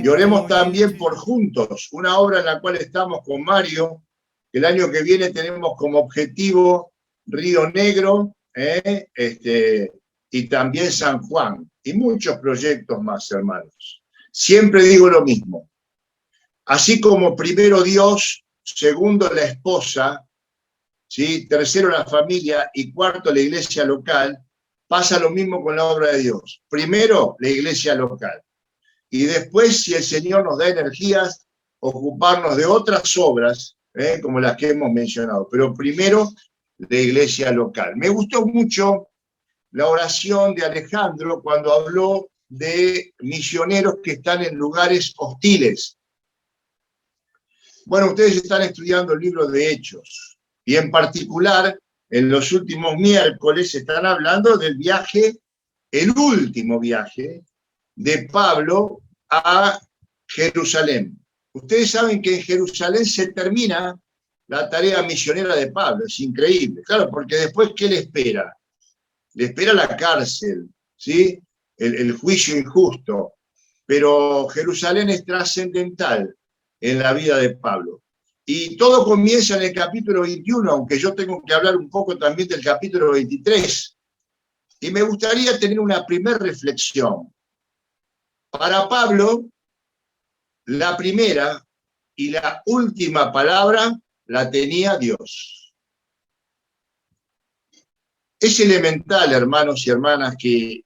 Y oremos también por Juntos, una obra en la cual estamos con Mario, que el año que viene tenemos como objetivo Río Negro, y también San Juan, y muchos proyectos más, hermanos. Siempre digo lo mismo. Así como primero Dios, segundo la esposa, ¿sí? Tercero la familia y cuarto la iglesia local, pasa lo mismo con la obra de Dios. Primero la iglesia local. Y después, si el Señor nos da energías, ocuparnos de otras obras, como las que hemos mencionado. Pero primero la iglesia local. Me gustó mucho la oración de Alejandro cuando habló de misioneros que están en lugares hostiles. Bueno, ustedes están estudiando el libro de Hechos, y en particular, en los últimos miércoles están hablando del viaje, el último viaje de Pablo a Jerusalén. Ustedes saben que en Jerusalén se termina la tarea misionera de Pablo, es increíble. Claro, porque después, ¿qué le espera? Le espera la cárcel, ¿sí? El juicio injusto. Pero Jerusalén es trascendental en la vida de Pablo. Y todo comienza en el capítulo 21, aunque yo tengo que hablar un poco también del capítulo 23. Y me gustaría tener una primera reflexión. Para Pablo, la primera y la última palabra la tenía Dios. Es elemental, hermanos y hermanas, que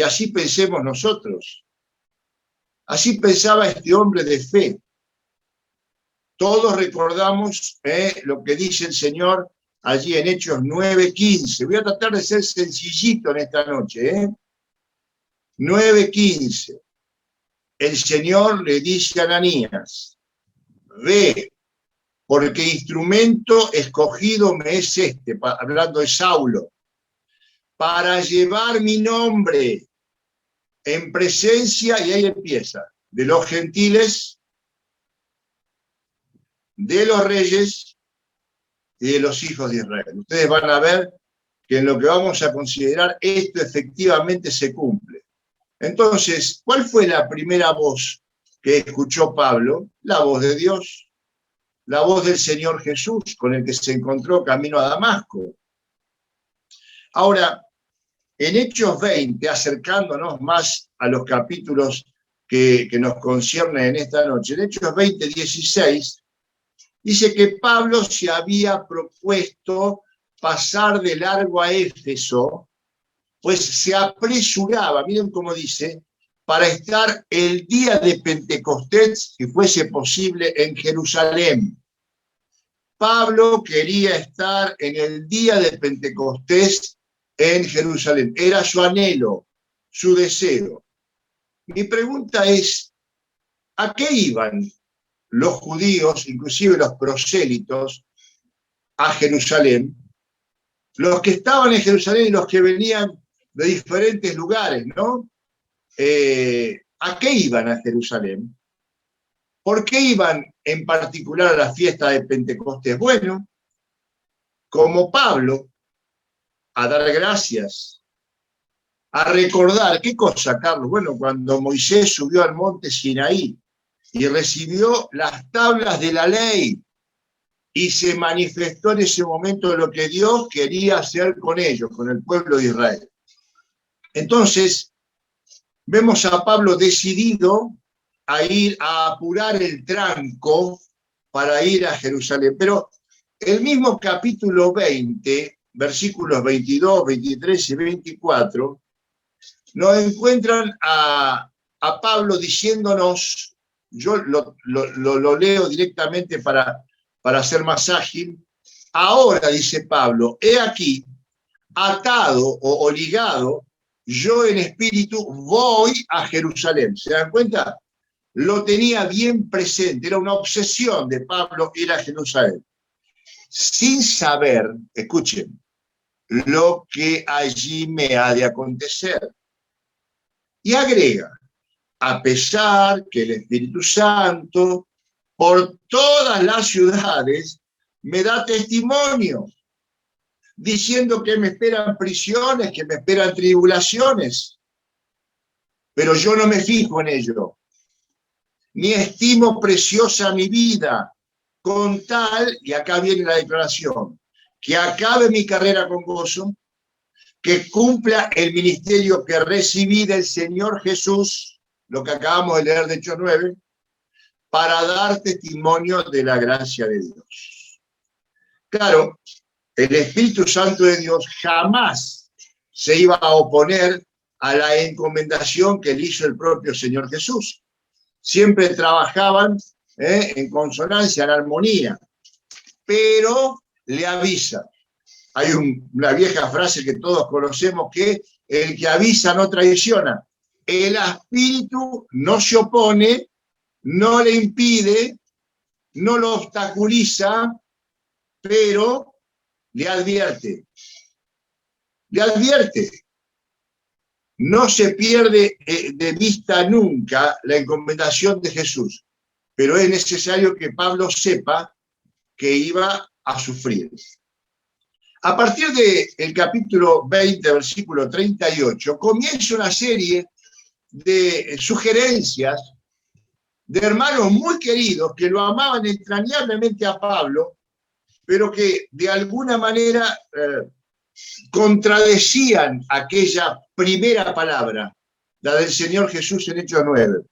así pensemos nosotros. Así pensaba este hombre de fe. Todos recordamos lo que dice el Señor allí en Hechos 9:15. Voy a tratar de ser sencillito en esta noche. 9:15. El Señor le dice a Ananías, ve, porque instrumento escogido me es este, hablando de Saulo, para llevar mi nombre en presencia, y ahí empieza, de los gentiles, de los reyes y de los hijos de Israel. Ustedes van a ver que en lo que vamos a considerar esto efectivamente se cumple. Entonces, ¿cuál fue la primera voz que escuchó Pablo? La voz de Dios, la voz del Señor Jesús, con el que se encontró camino a Damasco. Ahora, en Hechos 20, acercándonos más a los capítulos que nos conciernen en esta noche, en Hechos 20:16, dice que Pablo se había propuesto pasar de largo a Éfeso, pues se apresuraba, miren cómo dice, para estar el día de Pentecostés, si fuese posible, en Jerusalén. Pablo quería estar en el día de Pentecostés en Jerusalén. Era su anhelo, su deseo. Mi pregunta es, ¿a qué iban los judíos, inclusive los prosélitos, a Jerusalén? Los que estaban en Jerusalén y los que venían de diferentes lugares, ¿no? ¿A qué iban a Jerusalén? ¿Por qué iban en particular a la fiesta de Pentecostés? Bueno, como Pablo, a dar gracias, a recordar, ¿qué cosa, Carlos? Bueno, cuando Moisés subió al monte Sinaí y recibió las tablas de la ley y se manifestó en ese momento lo que Dios quería hacer con ellos, con el pueblo de Israel. Entonces, vemos a Pablo decidido a ir a apurar el tranco para ir a Jerusalén. Pero el mismo capítulo 20, versículos 22, 23 y 24, nos encuentran a Pablo diciéndonos, yo lo leo directamente para ser más ágil. Ahora, dice Pablo, he aquí, atado o ligado, yo en espíritu voy a Jerusalén. ¿Se dan cuenta? Lo tenía bien presente, era una obsesión de Pablo ir a Jerusalén. Sin saber, escuchen, lo que allí me ha de acontecer. Y agrega, a pesar que el Espíritu Santo por todas las ciudades me da testimonio, diciendo que me esperan prisiones, que me esperan tribulaciones. Pero yo no me fijo en ello, ni estimo preciosa mi vida, con tal, y acá viene la declaración, que acabe mi carrera con gozo, que cumpla el ministerio que recibí del Señor Jesús, lo que acabamos de leer de Hechos 9, para dar testimonio de la gracia de Dios. Claro, el Espíritu Santo de Dios jamás se iba a oponer a la encomendación que le hizo el propio Señor Jesús. Siempre trabajaban en consonancia, en armonía, pero le avisa. Hay una vieja frase que todos conocemos que el que avisa no traiciona. El Espíritu no se opone, no le impide, no lo obstaculiza, pero le advierte. Le advierte. No se pierde de vista nunca la encomendación de Jesús, pero es necesario que Pablo sepa que iba a sufrir. A partir del capítulo 20, versículo 38, comienza una serie de sugerencias de hermanos muy queridos que lo amaban entrañablemente a Pablo, pero que de alguna manera contradecían aquella primera palabra, la del Señor Jesús en Hechos 9.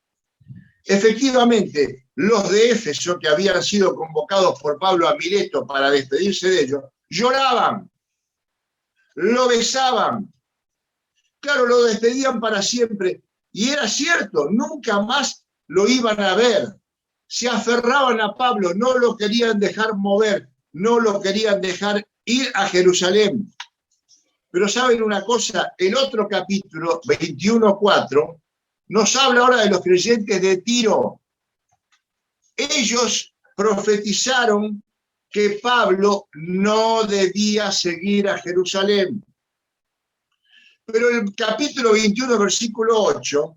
Efectivamente, los de Éfeso, que habían sido convocados por Pablo a Mileto para despedirse de ellos, lloraban, lo besaban, claro, lo despedían para siempre, y era cierto, nunca más lo iban a ver. Se aferraban a Pablo, no lo querían dejar mover, no lo querían dejar ir a Jerusalén. Pero ¿saben una cosa? El otro capítulo, 21:4, nos habla ahora de los creyentes de Tiro. Ellos profetizaron que Pablo no debía seguir a Jerusalén. Pero en el capítulo 21, versículo 8,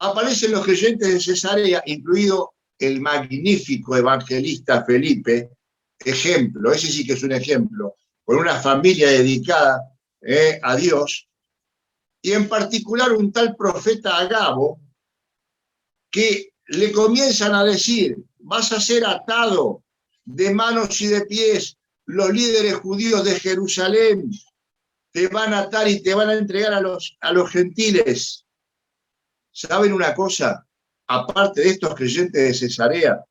aparecen los creyentes de Cesarea, incluido el magnífico evangelista Felipe, ejemplo, ese sí que es un ejemplo, con una familia dedicada a Dios, y en particular un tal profeta Agabo, que le comienzan a decir, vas a ser atado de manos y de pies, los líderes judíos de Jerusalén te van a atar y te van a entregar a los gentiles. ¿Saben una cosa? Aparte de estos creyentes de Cesarea,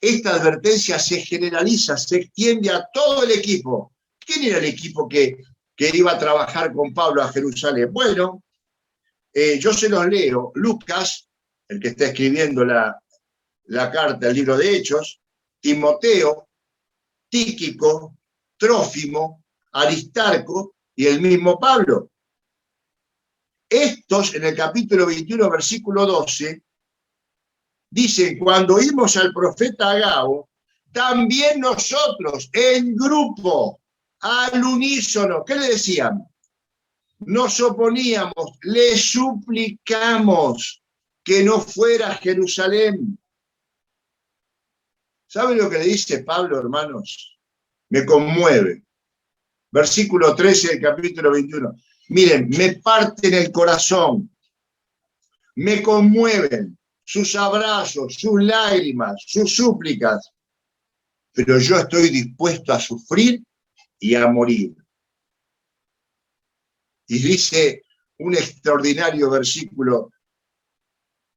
esta advertencia se generaliza, se extiende a todo el equipo. ¿Quién era el equipo que iba a trabajar con Pablo a Jerusalén? Bueno, yo se los leo. Lucas, el que está escribiendo la carta, el libro de Hechos, Timoteo, Tíquico, Trófimo, Aristarco y el mismo Pablo. Estos, en el capítulo 21, versículo 12, dicen, cuando oímos al profeta Agabo, también nosotros, en grupo, al unísono, ¿qué le decían? Nos oponíamos, le suplicamos que no fuera a Jerusalén. ¿Saben lo que le dice Pablo, hermanos? Me conmueve. Versículo 13 del capítulo 21. Miren, me parten el corazón, me conmueven sus abrazos, sus lágrimas, sus súplicas, pero yo estoy dispuesto a sufrir y a morir. Y dice un extraordinario versículo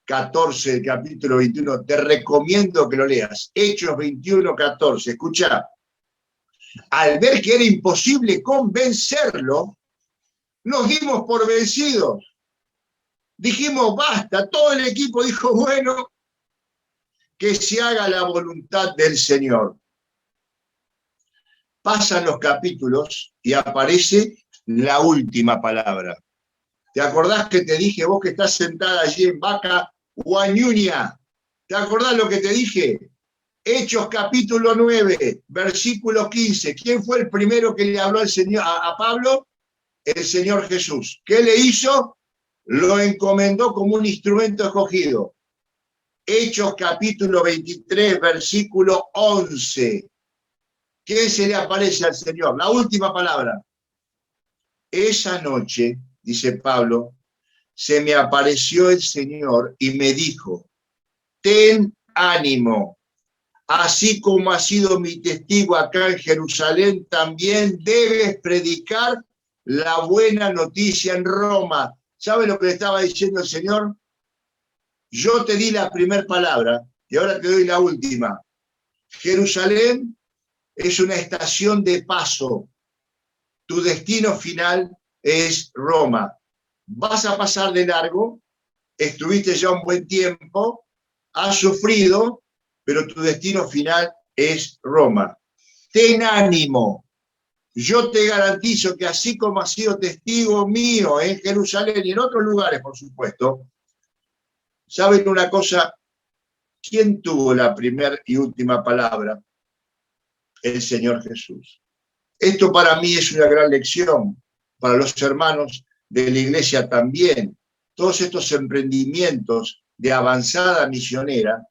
14 del capítulo 21, te recomiendo que lo leas, Hechos 21, 14, escuchá. Al ver que era imposible convencerlo, nos dimos por vencidos. Dijimos, basta, todo el equipo dijo, bueno, que se haga la voluntad del Señor. Pasan los capítulos y aparece la última palabra. ¿Te acordás que te dije, vos que estás sentada allí en Vaca Huañuña? ¿Te acordás lo que te dije? Hechos capítulo 9, versículo 15. ¿Quién fue el primero que le habló al Señor, a Pablo? El Señor Jesús. ¿Qué le hizo? Lo encomendó como un instrumento escogido. Hechos capítulo 23, versículo 11. ¿Qué se le aparece al Señor? La última palabra. Esa noche, dice Pablo, se me apareció el Señor y me dijo, ten ánimo. Así como has sido mi testigo acá en Jerusalén, también debes predicar la buena noticia en Roma. ¿Sabe lo que le estaba diciendo el Señor? Yo te di la primera palabra y ahora te doy la última. Jerusalén es una estación de paso. Tu destino final es Roma. Vas a pasar de largo, estuviste ya un buen tiempo, has sufrido, pero tu destino final es Roma. Ten ánimo. Yo te garantizo que así como has sido testigo mío en Jerusalén y en otros lugares, por supuesto, ¿saben una cosa? ¿Quién tuvo la primera y última palabra? El Señor Jesús. Esto para mí es una gran lección, para los hermanos de la iglesia también. Todos estos emprendimientos de avanzada misionera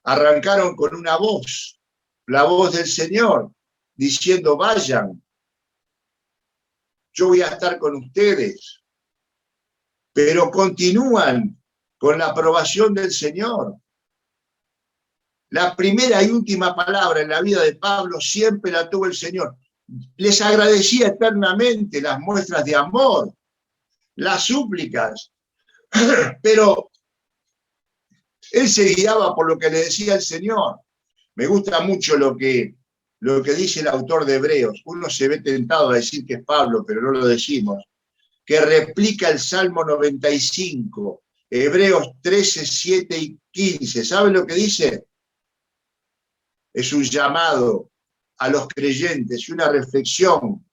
arrancaron con una voz, la voz del Señor, diciendo, vayan, yo voy a estar con ustedes, pero continúan con la aprobación del Señor. La primera y última palabra en la vida de Pablo siempre la tuvo el Señor. Les agradecía eternamente las muestras de amor, las súplicas, pero él se guiaba por lo que le decía el Señor. Me gusta mucho lo que dice el autor de Hebreos. Uno se ve tentado a decir que es Pablo, pero no lo decimos. Que replica el Salmo 95, Hebreos 13, 7 y 15. ¿Saben lo que dice? Es un llamado a los creyentes y una reflexión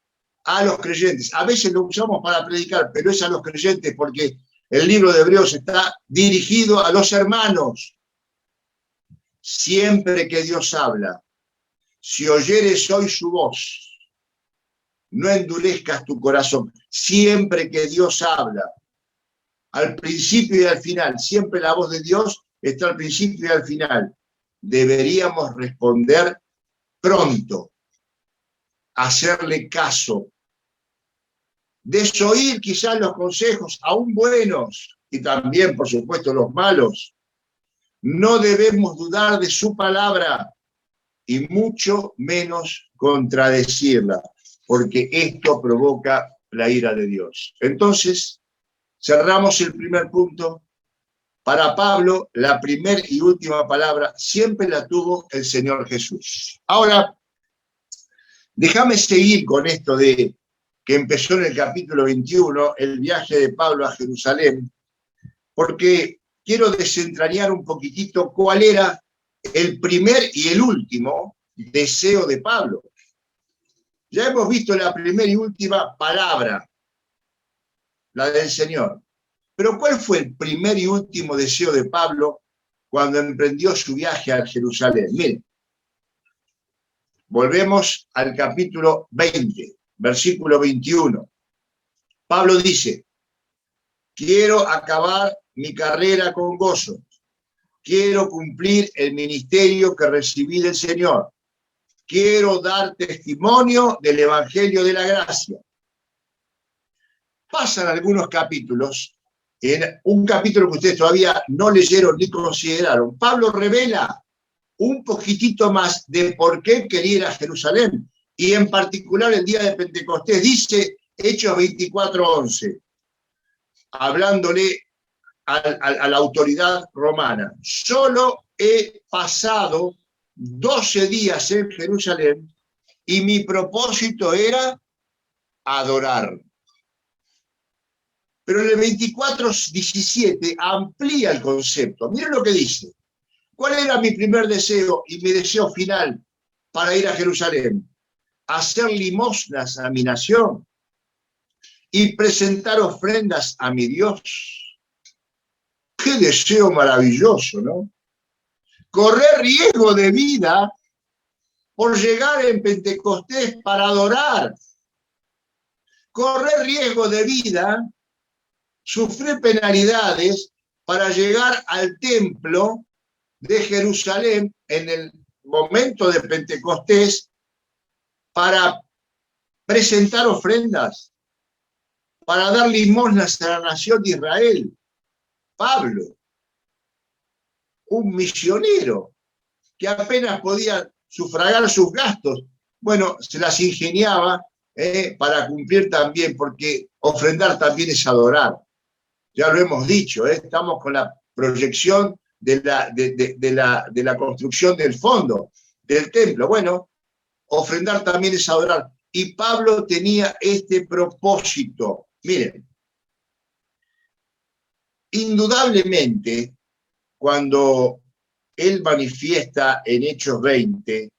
a los creyentes. A veces lo usamos para predicar, pero es a los creyentes porque el libro de Hebreos está dirigido a los hermanos. Siempre que Dios habla, si oyeres hoy su voz, no endurezcas tu corazón. Siempre que Dios habla, al principio y al final, siempre la voz de Dios está al principio y al final. Deberíamos responder pronto, hacerle caso, desoír quizás los consejos, aún buenos, y también, por supuesto, los malos. No debemos dudar de su palabra y mucho menos contradecirla, porque esto provoca la ira de Dios. Entonces, cerramos el primer punto. Para Pablo, la primera y última palabra siempre la tuvo el Señor Jesús. Ahora, déjame seguir con esto de que empezó en el capítulo 21, el viaje de Pablo a Jerusalén, porque quiero desentrañar un poquitito cuál era el primer y el último deseo de Pablo. Ya hemos visto la primera y última palabra, la del Señor. Pero ¿cuál fue el primer y último deseo de Pablo cuando emprendió su viaje a Jerusalén? Miren, volvemos al capítulo 20, versículo 21. Pablo dice, quiero acabar mi carrera con gozo. Quiero cumplir el ministerio que recibí del Señor. Quiero dar testimonio del Evangelio de la Gracia. Pasan algunos capítulos, en un capítulo que ustedes todavía no leyeron ni consideraron. Pablo revela un poquitito más de por qué quería ir a Jerusalén. Y en particular el día de Pentecostés, dice Hechos 24:11, hablándole a la autoridad romana. Solo he pasado 12 días en Jerusalén y mi propósito era adorar. Pero en el 24:17 amplía el concepto. Miren lo que dice. ¿Cuál era mi primer deseo y mi deseo final para ir a Jerusalén? Hacer limosnas a mi nación y presentar ofrendas a mi Dios. Qué deseo maravilloso, ¿no? Correr riesgo de vida por llegar en Pentecostés para adorar. Correr riesgo de vida, sufrir penalidades para llegar al templo de Jerusalén en el momento de Pentecostés para presentar ofrendas, para dar limosnas a la nación de Israel. Pablo. un misionero que apenas podía sufragar sus gastos. Bueno, se las ingeniaba para cumplir también, porque ofrendar también es adorar. Ya lo hemos dicho, estamos con la proyección de la construcción del fondo del templo. Bueno, ofrendar también es adorar. Y Pablo tenía este propósito. Miren, indudablemente, cuando él manifiesta en Hechos 20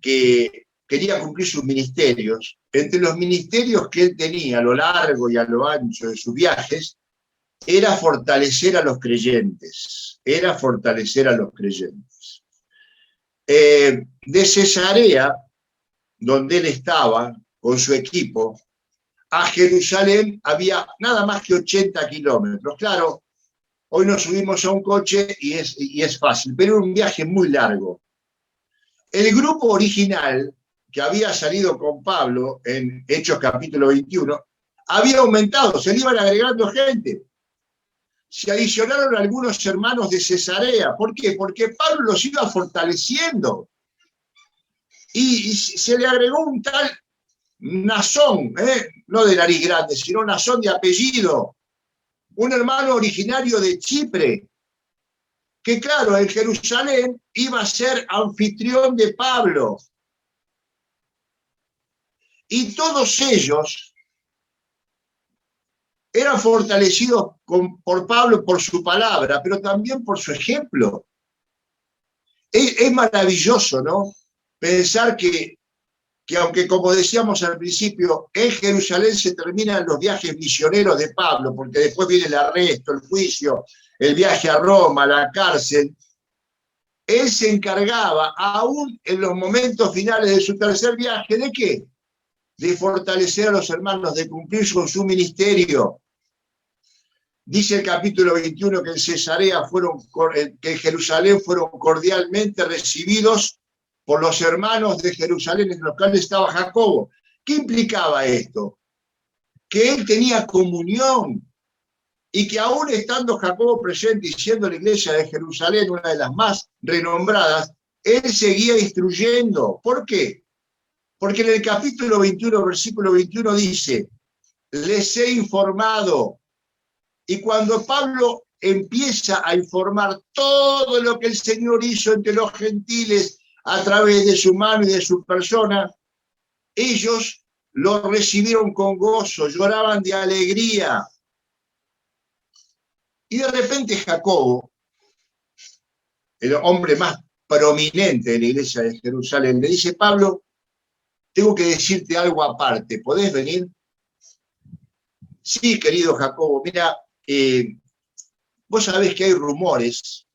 que quería cumplir sus ministerios, entre los ministerios que él tenía a lo largo y a lo ancho de sus viajes, era fortalecer a los creyentes, era fortalecer a los creyentes. De Cesarea, donde él estaba con su equipo, a Jerusalén había nada más que 80 kilómetros. Claro, hoy nos subimos a un coche y es fácil, pero era un viaje muy largo. El grupo original, que había salido con Pablo en Hechos capítulo 21, había aumentado, se le iban agregando gente. Se adicionaron algunos hermanos de Cesarea. ¿Por qué? Porque Pablo los iba fortaleciendo. Y se le agregó un tal Nasón, no de nariz grande, sino Nasón de apellido, un hermano originario de Chipre, que claro, en Jerusalén iba a ser anfitrión de Pablo. Y todos ellos eran fortalecidos por Pablo por su palabra, pero también por su ejemplo. Es maravilloso, ¿no? Pensar que aunque, como decíamos al principio, en Jerusalén se terminan los viajes misioneros de Pablo, porque después viene el arresto, el juicio, el viaje a Roma, la cárcel, él se encargaba, aún en los momentos finales de su tercer viaje, ¿de qué? De fortalecer a los hermanos, de cumplir con su ministerio. Dice el capítulo 21 que en Cesarea que en Jerusalén fueron cordialmente recibidos por los hermanos de Jerusalén, en los cuales estaba Jacobo. ¿Qué implicaba esto? Que él tenía comunión y que aún estando Jacobo presente y siendo la iglesia de Jerusalén una de las más renombradas, él seguía instruyendo. ¿Por qué? Porque en el capítulo 21, versículo 21 dice, les he informado. Y cuando Pablo empieza a informar todo lo que el Señor hizo entre los gentiles a través de su mano y de su persona, ellos lo recibieron con gozo, lloraban de alegría. Y de repente Jacobo, el hombre más prominente de la iglesia de Jerusalén, le dice, Pablo, tengo que decirte algo aparte, ¿podés venir? Sí, querido Jacobo, mira, vos sabés que hay rumores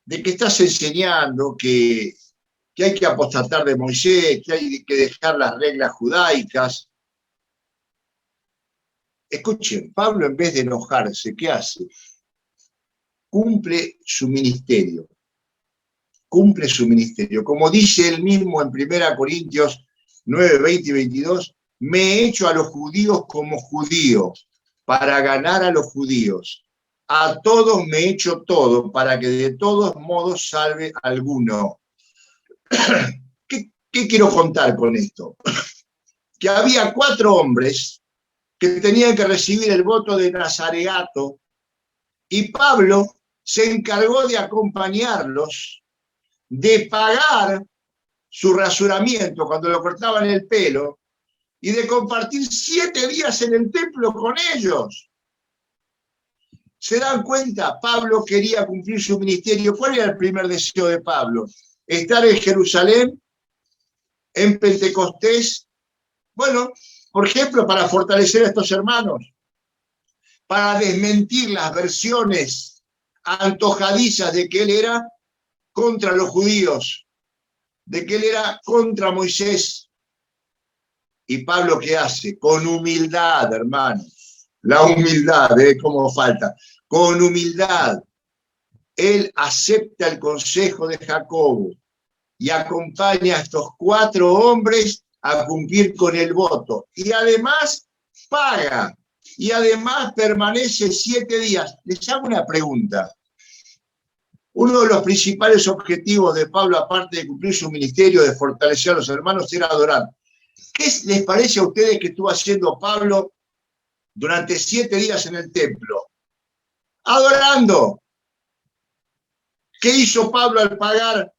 de que estás enseñando que hay que apostatar de Moisés, que hay que dejar las reglas judaicas. Escuchen, Pablo en vez de enojarse, ¿qué hace? Cumple su ministerio. Cumple su ministerio. Como dice él mismo en 1 Corintios 9, 20 y 22, me he hecho a los judíos como judío para ganar a los judíos. A todos me he hecho todo para que de todos modos salve a alguno. ¿Qué quiero contar con esto? Que había 4 hombres que tenían que recibir el voto de nazareato y Pablo se encargó de acompañarlos, de pagar su rasuramiento cuando lo cortaban el pelo y de compartir 7 días en el templo con ellos. ¿Se dan cuenta? Pablo quería cumplir su ministerio. ¿Cuál era el primer deseo de Pablo? Estar en Jerusalén, en Pentecostés. Bueno, por ejemplo, para fortalecer a estos hermanos, para desmentir las versiones antojadizas de que él era contra los judíos, de que él era contra Moisés. ¿Y Pablo qué hace? Con humildad, hermanos. La humildad, ¿cómo falta? Con humildad. Él acepta el consejo de Jacobo y acompaña a estos 4 hombres a cumplir con el voto. Y además paga. Y además permanece 7 días. Les hago una pregunta. Uno de los principales objetivos de Pablo, aparte de cumplir su ministerio, de fortalecer a los hermanos, era adorar. ¿Qué les parece a ustedes que estuvo haciendo Pablo durante 7 días en el templo? Adorando. ¿Qué hizo Pablo al pagar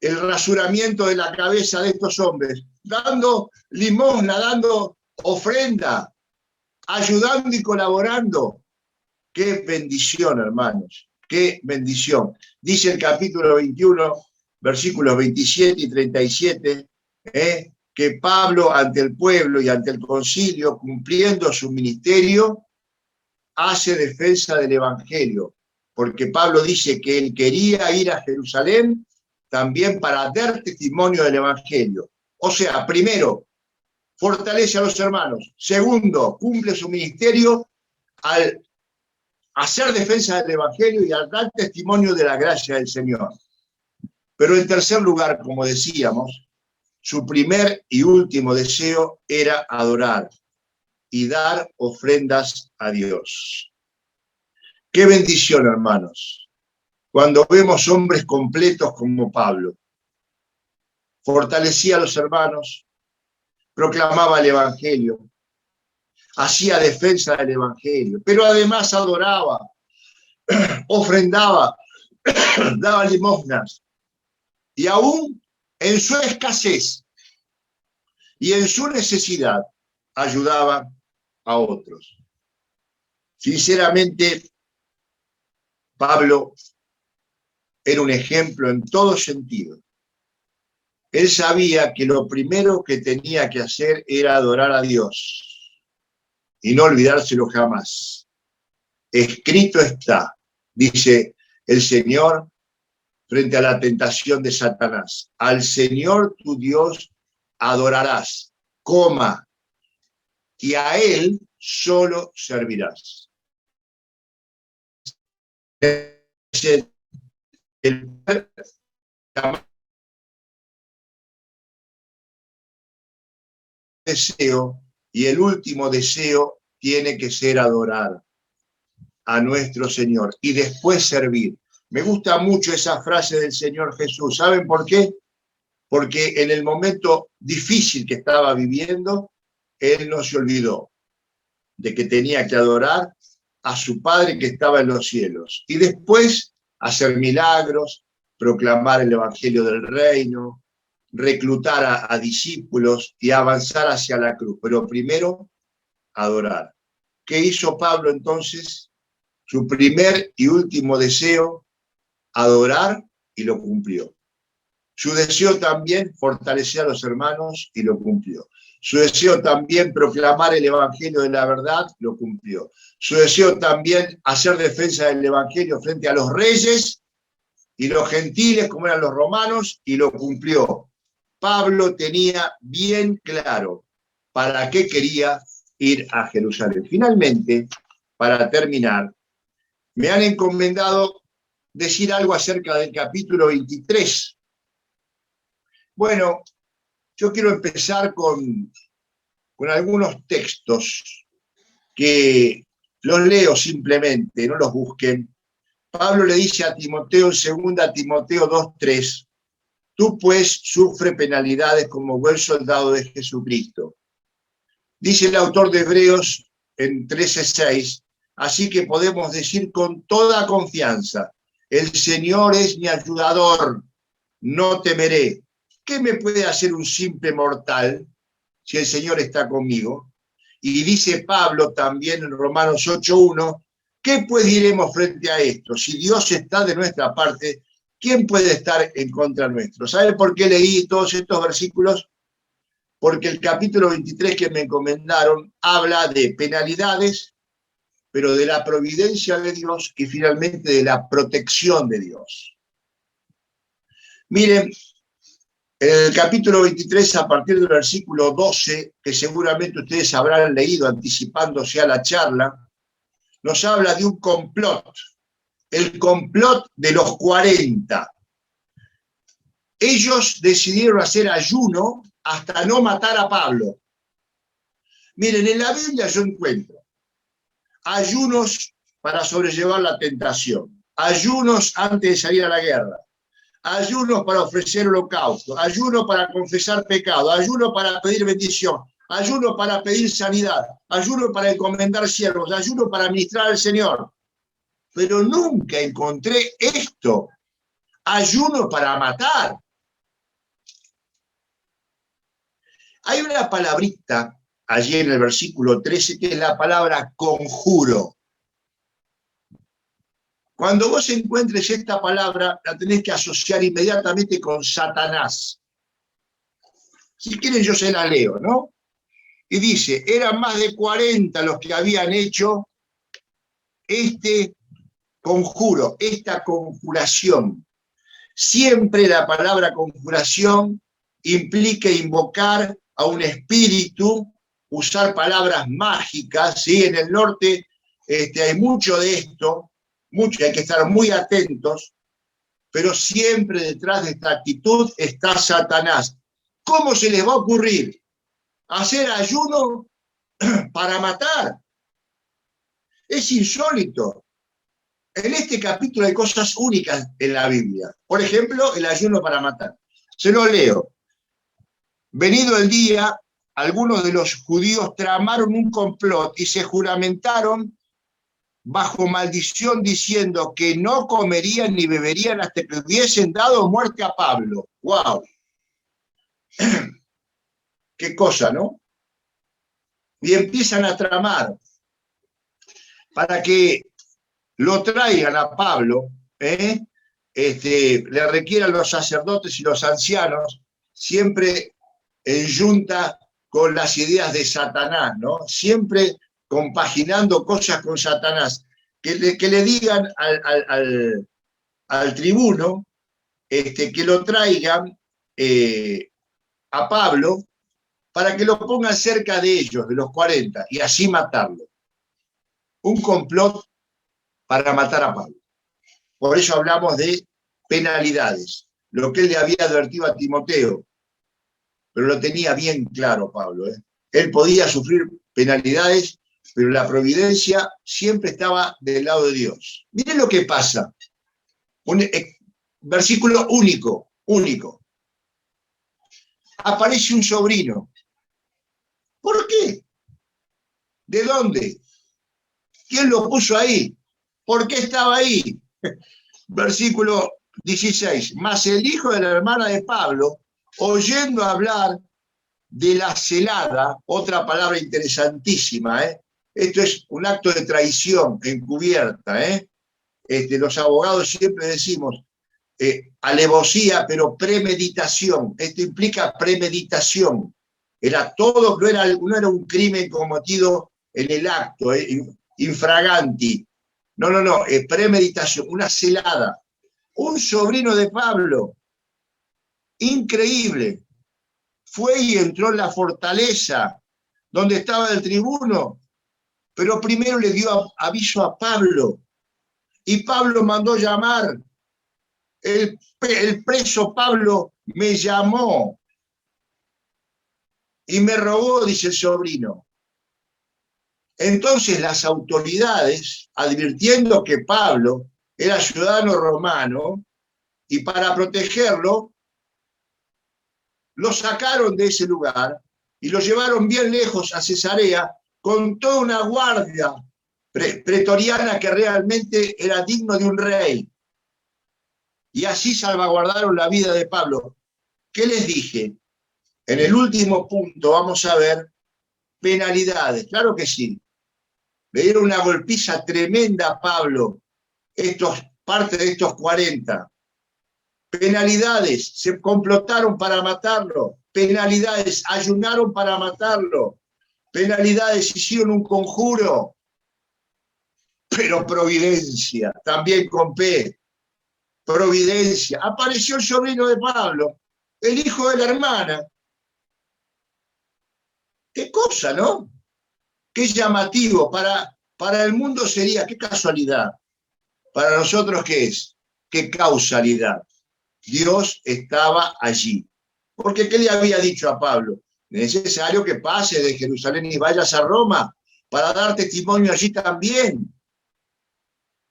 el rasuramiento de la cabeza de estos hombres? Dando limosna, dando ofrenda, ayudando y colaborando. ¡Qué bendición, hermanos! ¡Qué bendición! Dice el capítulo 21, versículos 27 y 37, que Pablo ante el pueblo y ante el concilio, cumpliendo su ministerio, hace defensa del Evangelio, porque Pablo dice que él quería ir a Jerusalén también para dar testimonio del Evangelio. O sea, primero, fortalece a los hermanos. Segundo, cumple su ministerio al hacer defensa del Evangelio y al dar testimonio de la gracia del Señor. Pero en tercer lugar, como decíamos, su primer y último deseo era adorar y dar ofrendas a Dios. Qué bendición, hermanos, cuando vemos hombres completos como Pablo. Fortalecía a los hermanos, proclamaba el Evangelio, hacía defensa del Evangelio, pero además adoraba, ofrendaba, daba limosnas, y aún en su escasez y en su necesidad ayudaba a otros. Sinceramente, Pablo era un ejemplo en todo sentido. Él sabía que lo primero que tenía que hacer era adorar a Dios y no olvidárselo jamás. Escrito está, dice el Señor frente a la tentación de Satanás. Al Señor tu Dios adorarás, y a Él solo servirás. El deseo y el último deseo tiene que ser adorar a nuestro Señor y después servir. Me gusta mucho esa frase del Señor Jesús. ¿Saben por qué? Porque en el momento difícil que estaba viviendo, Él no se olvidó de que tenía que adorar a su Padre que estaba en los cielos y después hacer milagros, proclamar el Evangelio del Reino, reclutar a discípulos y avanzar hacia la cruz. Pero primero, adorar. ¿Qué hizo Pablo entonces? Su primer y último deseo, adorar, y lo cumplió. Su deseo también, fortalecer a los hermanos, y lo cumplió. Su deseo también, proclamar el Evangelio de la verdad, lo cumplió. Su deseo también, hacer defensa del Evangelio frente a los reyes y los gentiles, como eran los romanos, y lo cumplió. Pablo tenía bien claro para qué quería ir a Jerusalén. Finalmente, para terminar, me han encomendado decir algo acerca del capítulo 23. Bueno, yo quiero empezar con algunos textos que los leo simplemente, no los busquen. Pablo le dice a Timoteo en 2 Timoteo 2:3, tú pues sufre penalidades como buen soldado de Jesucristo. Dice el autor de Hebreos en 13:6, así que podemos decir con toda confianza, el Señor es mi ayudador, no temeré. ¿Qué me puede hacer un simple mortal si el Señor está conmigo? Y dice Pablo también en Romanos 8:1, ¿qué pues diremos frente a esto? Si Dios está de nuestra parte, ¿quién puede estar en contra nuestro? ¿Sabe por qué leí todos estos versículos? Porque el capítulo 23 que me encomendaron habla de penalidades, pero de la providencia de Dios y finalmente de la protección de Dios. Miren, en el capítulo 23, a partir del versículo 12, que seguramente ustedes habrán leído anticipándose a la charla, nos habla de un complot, el complot de los 40. Ellos decidieron hacer ayuno hasta no matar a Pablo. Miren, en la Biblia yo encuentro ayunos para sobrellevar la tentación, ayunos antes de salir a la guerra, ayunos para ofrecer holocausto, ayuno para confesar pecado, ayuno para pedir bendición, ayuno para pedir sanidad, ayuno para encomendar siervos, ayuno para ministrar al Señor. Pero nunca encontré esto, ayuno para matar. Hay una palabrita allí en el versículo 13 que es la palabra conjuro. Cuando vos encuentres esta palabra, la tenés que asociar inmediatamente con Satanás. Si quieren yo se la leo, ¿no? Y dice, eran más de 40 los que habían hecho este conjuro, esta conjuración. Siempre la palabra conjuración implica invocar a un espíritu, usar palabras mágicas, ¿sí? En el norte hay mucho de esto, mucho, hay que estar muy atentos, pero siempre detrás de esta actitud está Satanás. ¿Cómo se les va a ocurrir hacer ayuno para matar? Es insólito. En este capítulo hay cosas únicas en la Biblia. Por ejemplo, el ayuno para matar. Se lo leo. Venido el día, algunos de los judíos tramaron un complot y se juramentaron bajo maldición diciendo que no comerían ni beberían hasta que hubiesen dado muerte a Pablo. ¡Wow! Qué cosa, ¿no? Y empiezan a tramar para que lo traigan a Pablo, le requieran los sacerdotes y los ancianos, siempre en junta con las ideas de Satanás, ¿no? Siempre compaginando cosas con Satanás, que le digan al tribuno que lo traigan a Pablo para que lo pongan cerca de ellos, de los 40, y así matarlo. Un complot para matar a Pablo. Por eso hablamos de penalidades, lo que él le había advertido a Timoteo, pero lo tenía bien claro Pablo. Él podía sufrir penalidades, pero la providencia siempre estaba del lado de Dios. Miren lo que pasa. Un versículo único. Aparece un sobrino. ¿Por qué? ¿De dónde? ¿Quién lo puso ahí? ¿Por qué estaba ahí? Versículo 16. Mas el hijo de la hermana de Pablo, oyendo hablar de la celada, otra palabra interesantísima, esto es un acto de traición encubierta, los abogados siempre decimos alevosía, pero premeditación. Esto implica premeditación. Era todo, no era un crimen cometido en el acto, infraganti. No, premeditación, una celada. Un sobrino de Pablo, increíble, fue y entró en la fortaleza donde estaba el tribuno, pero primero le dio aviso a Pablo, y Pablo mandó llamar. El preso Pablo me llamó y me rogó, dice el sobrino. Entonces las autoridades, advirtiendo que Pablo era ciudadano romano, y para protegerlo, lo sacaron de ese lugar y lo llevaron bien lejos a Cesarea con toda una guardia pretoriana que realmente era digno de un rey. Y así salvaguardaron la vida de Pablo. ¿Qué les dije? En el último punto vamos a ver penalidades. Claro que sí. Le dieron una golpiza tremenda a Pablo, parte de estos 40. Penalidades, se complotaron para matarlo. Penalidades, ayunaron para matarlo. Penalidades, hicieron un conjuro. Pero providencia, también con P. Providencia. Apareció el sobrino de Pablo, el hijo de la hermana. Qué cosa, ¿no? Qué llamativo. Para el mundo sería, qué casualidad. Para nosotros, ¿qué es? Qué causalidad. Dios estaba allí. Porque ¿qué le había dicho a Pablo? Necesario que pases de Jerusalén y vayas a Roma para dar testimonio allí también.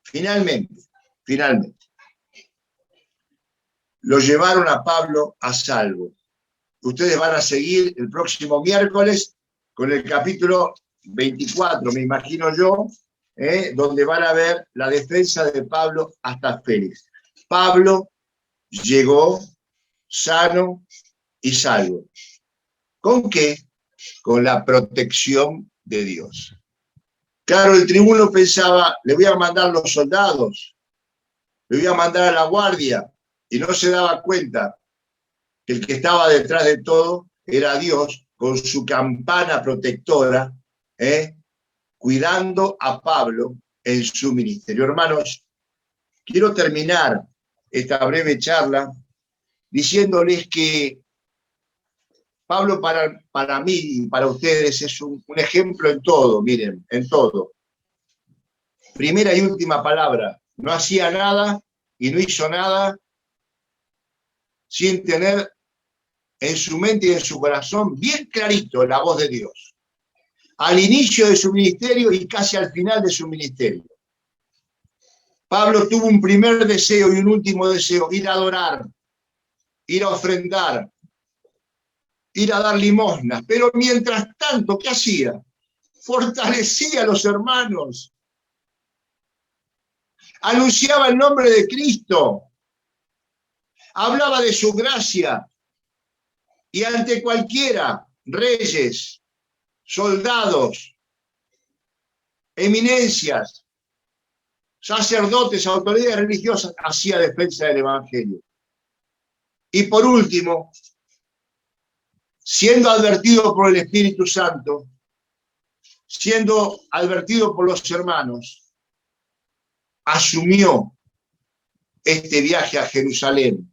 Finalmente, finalmente. Lo llevaron a Pablo a salvo. Ustedes van a seguir el próximo miércoles con el capítulo 24, me imagino yo, donde van a ver la defensa de Pablo hasta Félix. Pablo llegó sano y salvo. ¿Con qué? Con la protección de Dios. Claro, el tribuno pensaba, le voy a mandar los soldados, le voy a mandar a la guardia, y no se daba cuenta que el que estaba detrás de todo era Dios, con su campana protectora, cuidando a Pablo en su ministerio. Hermanos, quiero terminar esta breve charla diciéndoles que Pablo para mí y para ustedes es un ejemplo en todo, miren, en todo. Primera y última palabra, no hacía nada y no hizo nada sin tener en su mente y en su corazón bien clarito la voz de Dios. Al inicio de su ministerio y casi al final de su ministerio. Pablo tuvo un primer deseo y un último deseo, ir a adorar, ir a ofrendar, ir a dar limosnas. Pero mientras tanto, ¿qué hacía? Fortalecía a los hermanos. Anunciaba el nombre de Cristo. Hablaba de su gracia. Y ante cualquiera, reyes, soldados, eminencias, sacerdotes, autoridades religiosas, hacía defensa del Evangelio. Y por último, siendo advertido por el Espíritu Santo, siendo advertido por los hermanos, asumió este viaje a Jerusalén.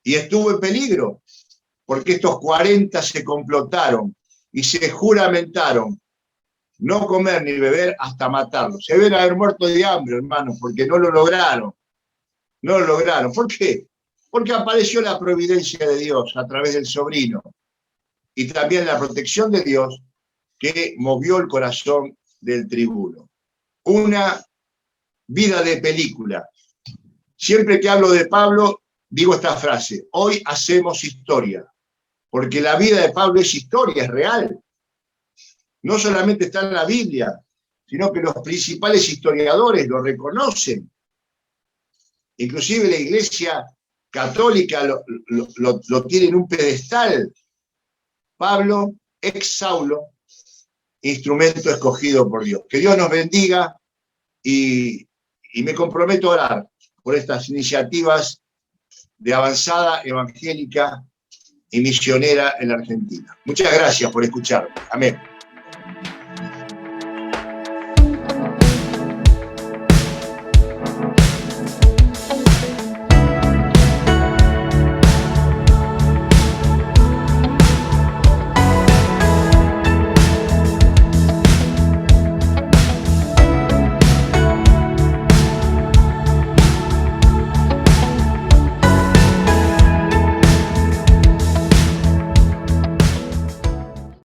Y estuvo en peligro, porque estos 40 se complotaron y se juramentaron no comer ni beber hasta matarlos. Se deben haber muerto de hambre, hermanos, porque no lo lograron. No lo lograron. ¿Por qué? Porque apareció la providencia de Dios a través del sobrino y también la protección de Dios que movió el corazón del tribuno. Una vida de película. Siempre que hablo de Pablo, digo esta frase: hoy hacemos historia, porque la vida de Pablo es historia, es real. No solamente está en la Biblia, sino que los principales historiadores lo reconocen. Inclusive la Iglesia Católica lo tiene en un pedestal. Pablo, ex Saulo, instrumento escogido por Dios. Que Dios nos bendiga y me comprometo a orar por estas iniciativas de avanzada evangélica y misionera en la Argentina. Muchas gracias por escucharme. Amén.